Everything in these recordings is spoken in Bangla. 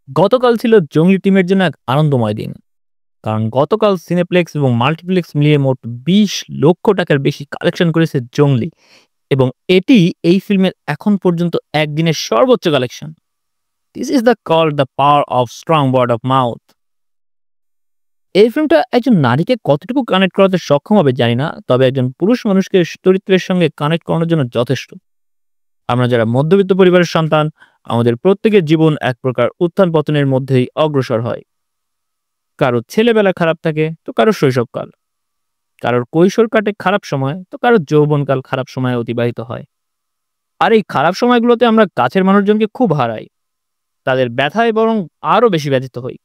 গতকাল ছিল জঙ্গলি টিমের জন্য এক আনন্দময় দিন। কারণ গতকাল সিনেপ্লেক্স এবং মাল্টিপ্লেক্স মিলিয়ে মোট ২০ লক্ষ টাকার বেশি কালেকশন করেছে জঙ্গলি এবং এটি এই ফিল্মের এখন পর্যন্ত একদিনের সর্বোচ্চ collection. This is the called the power of strong word of mouth. এই ফিল্মটা একজন নারীকে কতটুকু কানেক্ট করাতে সক্ষম হবে জানি না, তবে একজন পুরুষ মানুষকে চরিত্রের সঙ্গে কানেক্ট করানোর জন্য যথেষ্ট। আমরা যারা মধ্যবিত্ত পরিবারের সন্তান, আমাদের প্রত্যেকের জীবন এক প্রকার উত্থান পতনের মধ্যেই অগ্রসর হয়। কারো ছেলেবেলা খারাপ থাকে তো কারো শৈশবকাল, কারোর কৈশোর কাটে খারাপ সময় তো কারোর যৌবনকাল খারাপ সময়ে অতিবাহিত হয়। আর এই খারাপ সময়গুলোতে আমরা কাছের মানুষজনকে খুব হারাই, তাদের ব্যথায় বরং আরো বেশি ব্যথিত হই।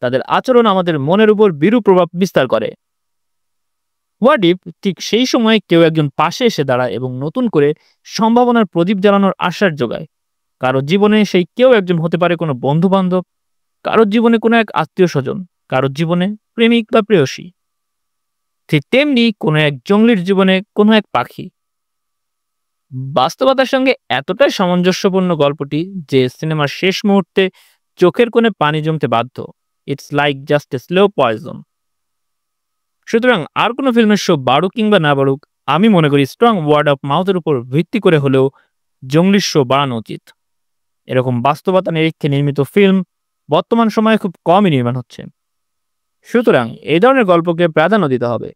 তাদের আচরণ আমাদের মনের উপর বিরূপ প্রভাব বিস্তার করে। হোয়াট ইফ ঠিক সেই সময় কেউ একজন পাশে এসে দাঁড়ায় এবং নতুন করে সম্ভাবনার প্রদীপ জ্বালানোর আশ্বাস যোগায়। কারো জীবনে সেই কেউ একজন হতে পারে কোনো বন্ধু বান্ধব, কারোর জীবনে কোনো এক আত্মীয় স্বজন, কারোর জীবনে প্রেমিক বা প্রেয়সী। ঠিক তেমনি কোনো এক জঙ্গলির জীবনে কোনো এক পাখি। বাস্তবতার সঙ্গে এতটাই সামঞ্জস্যপূর্ণ গল্পটি যে সিনেমার শেষ মুহূর্তে চোখের কোণে পানি জমতে বাধ্য। It's like just a slow poison. সুতরাং আর কোনো ফিল্মের শো বাড়ুক কিংবা না বাড়ুক, আমি মনে করি স্ট্রং ওয়ার্ড অফ মাউথের উপর ভিত্তি করে হলেও জঙ্গলির শো বাড়ানো উচিত। এরকম বাস্তবতা নিরীক্ষে নির্মিত ফিল্ম বর্তমান সময়ে খুব কমই নির্মাণ হচ্ছে। সুতরাং এই ধরনের গল্পকে প্রাধান্য দিতে হবে।